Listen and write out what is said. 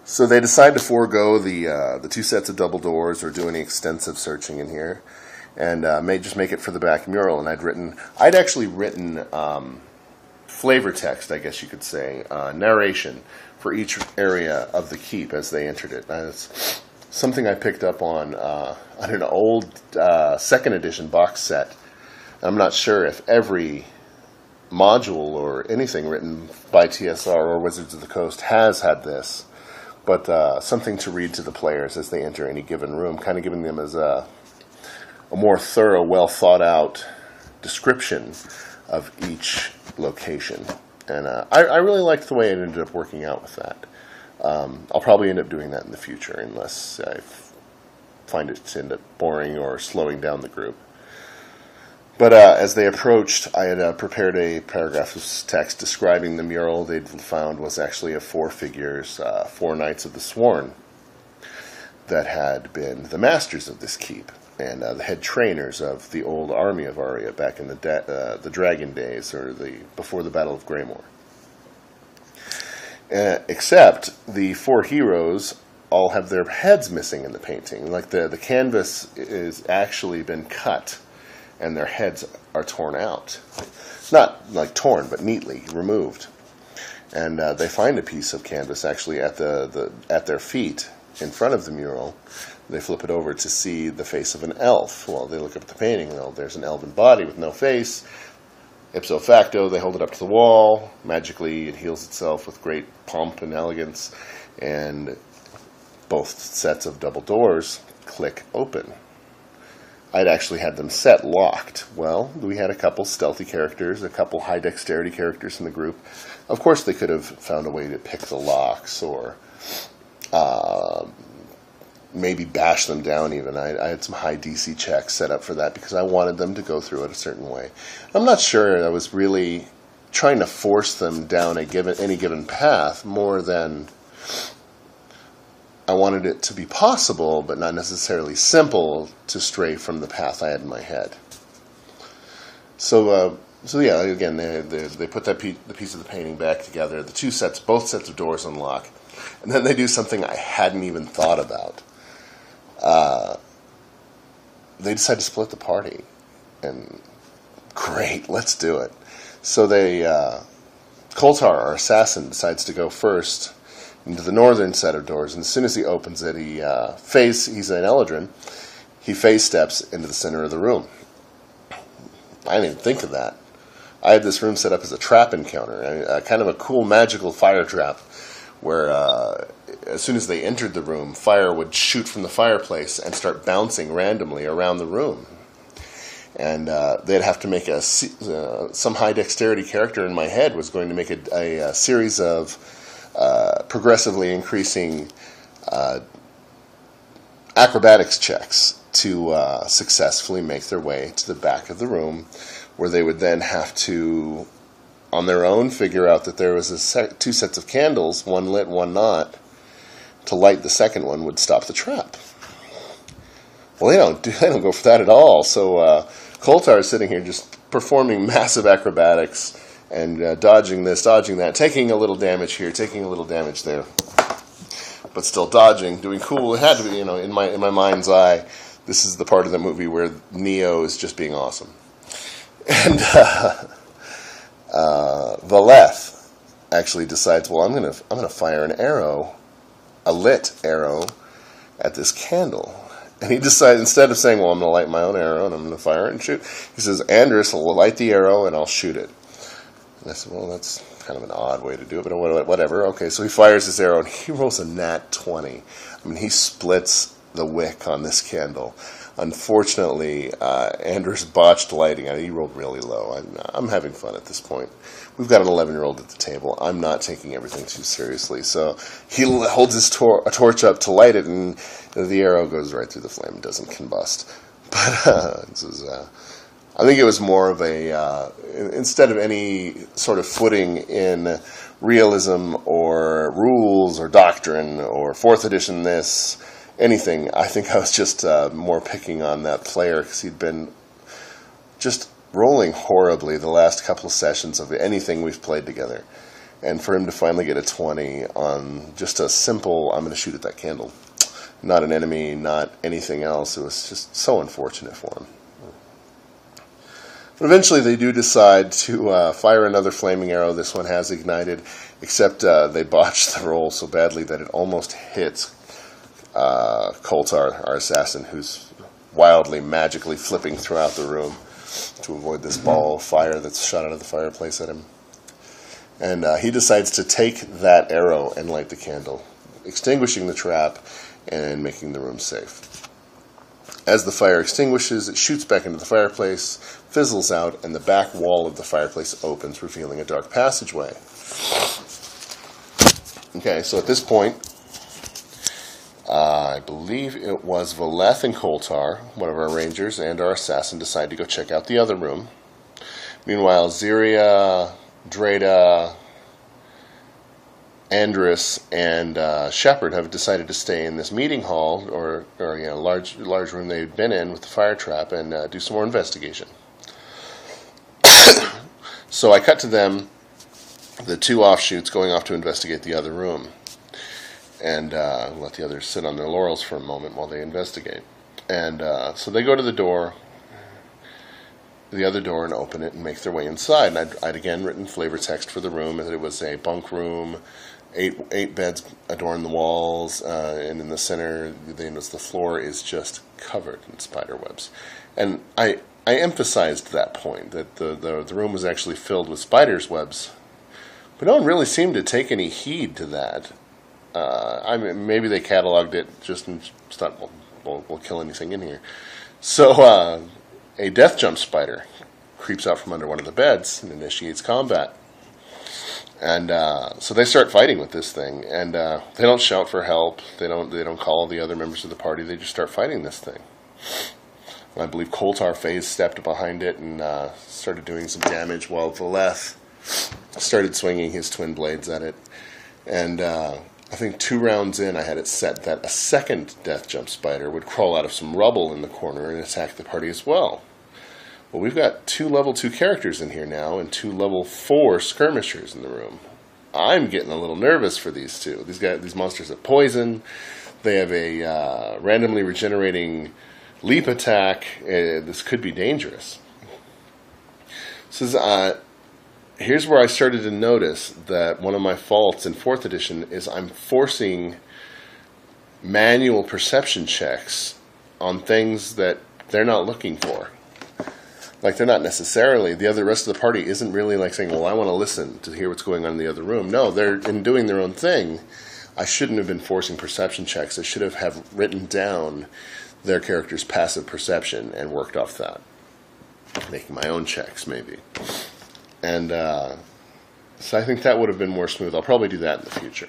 So they decide to forego the two sets of double doors or do any extensive searching in here, and just make it for the back mural. And I'd actually written flavor text, I guess you could say, narration for each area of the keep as they entered it. It's something I picked up on an old second edition box set. I'm not sure if every module or anything written by TSR or Wizards of the Coast has had this, but something to read to the players as they enter any given room, kind of giving them as a more thorough, well thought out description of each location. And I really liked the way it ended up working out with that. I'll probably end up doing that in the future unless I find it to end up boring or slowing down the group. But as they approached, I had prepared a paragraph of text describing the mural they'd found was actually of 4 figures, 4 Knights of the Sworn, that had been the masters of this keep and the head trainers of the old army of Aria back in the Dragon days, or before the Battle of Greymore. Except the 4 heroes all have their heads missing in the painting. Like the canvas is actually been cut, and their heads are torn out. Not like torn, but neatly removed. And they find a piece of canvas actually at their feet in front of the mural. They flip it over to see the face of an elf. Well, they look up at the painting, and there's an elven body with no face. Ipso facto, they hold it up to the wall. Magically, it heals itself with great pomp and elegance, and both sets of double doors click open. I'd actually had them set locked. Well, we had a couple stealthy characters, a couple high dexterity characters in the group. Of course, they could have found a way to pick the locks or maybe bash them down even. I had some high DC checks set up for that because I wanted them to go through it a certain way. I'm not sure I was really trying to force them down any given path more than I wanted it to be possible, but not necessarily simple, to stray from the path I had in my head. So yeah, again, they put the piece of the painting back together. Both sets of doors unlock, and then they do something I hadn't even thought about. They decide to split the party, and great, let's do it. So Koltar, our assassin, decides to go first into the northern set of doors, and as soon as he opens it, he's an Eladrin, he face steps into the center of the room. I didn't even think of that. I had this room set up as a trap encounter, kind of a cool magical fire trap, where as soon as they entered the room, fire would shoot from the fireplace and start bouncing randomly around the room. And they'd have to make some high dexterity character in my head was going to make a series of progressively increasing acrobatics checks to successfully make their way to the back of the room, where they would then have to, on their own, figure out that there was two sets of candles, one lit, one not. To light the second one would stop the trap. Well, they don't go for that at all. So Koltar is sitting here just performing massive acrobatics and dodging this, dodging that, taking a little damage here, taking a little damage there, but still dodging, doing cool. It had to be, in my mind's eye, this is the part of the movie where Neo is just being awesome. And Valeth actually decides, well, I'm gonna fire an arrow, a lit arrow, at this candle. And he decides, instead of saying, well, I'm going to light my own arrow and I'm going to fire it and shoot, he says, Andrus will light the arrow and I'll shoot it. And I said, well, that's kind of an odd way to do it, but whatever. Okay, so he fires his arrow and he rolls a nat 20. I mean, he splits the wick on this candle. Unfortunately, Andrus botched lighting. He rolled really low. I'm having fun at this point. We've got an 11-year-old at the table. I'm not taking everything too seriously. So he holds his torch up to light it, and the arrow goes right through the flame. It doesn't combust. But I think it was more of instead of any sort of footing in realism or rules or doctrine or 4th edition anything, I think I was just more picking on that player because he'd been just rolling horribly the last couple of sessions of anything we've played together. And for him to finally get a 20 on just a simple, I'm going to shoot at that candle. Not an enemy, not anything else. It was just so unfortunate for him. But eventually they do decide to fire another flaming arrow. This one has ignited, except they botched the roll so badly that it almost hits Koltar, our assassin, who's wildly, magically flipping throughout the room to avoid this ball of fire that's shot out of the fireplace at him. And he decides to take that arrow and light the candle, extinguishing the trap and making the room safe. As the fire extinguishes, it shoots back into the fireplace, fizzles out, and the back wall of the fireplace opens, revealing a dark passageway. Okay, so at this point, I believe it was Labrynth and Koltar, one of our rangers, and our assassin decide to go check out the other room. Meanwhile, Ziria, Dreda, Andrus, and Shepard have decided to stay in this meeting hall, or large room they'd been in with the fire trap, and do some more investigation. So I cut to them, the two offshoots, going off to investigate the other room, and let the others sit on their laurels for a moment while they investigate. And so they go to the other door, and open it and make their way inside. And I'd again written flavor text for the room, that it was a bunk room, eight beds adorn the walls, and in the center, the floor is just covered in spider webs. And I emphasized that point, that the room was actually filled with spiders' webs, but no one really seemed to take any heed to that. I mean, maybe they cataloged it just and thought, we'll kill anything in here. So a death jump spider creeps out from under one of the beds and initiates combat. And so they start fighting with this thing, and they don't shout for help. They don't call the other members of the party. They just start fighting this thing. And I believe Koltar phase stepped behind it and started doing some damage, while Labrynth started swinging his twin blades at it. And I think 2 rounds in, I had it set that a second death jump spider would crawl out of some rubble in the corner and attack the party as well. Well, we've got 2 level 2 characters in here now, and 2 level 4 skirmishers in the room. I'm getting a little nervous for these two. These monsters have poison. They have a randomly regenerating leap attack. This could be dangerous. So here's where I started to notice that one of my faults in 4th edition is I'm forcing manual perception checks on things that they're not looking for. Like, they're not necessarily, the rest of the party isn't really like saying, well, I want to listen to hear what's going on in the other room. No, they're in doing their own thing. I shouldn't have been forcing perception checks. I should have written down their character's passive perception and worked off that. Making my own checks, maybe. And so I think that would have been more smooth. I'll probably do that in the future.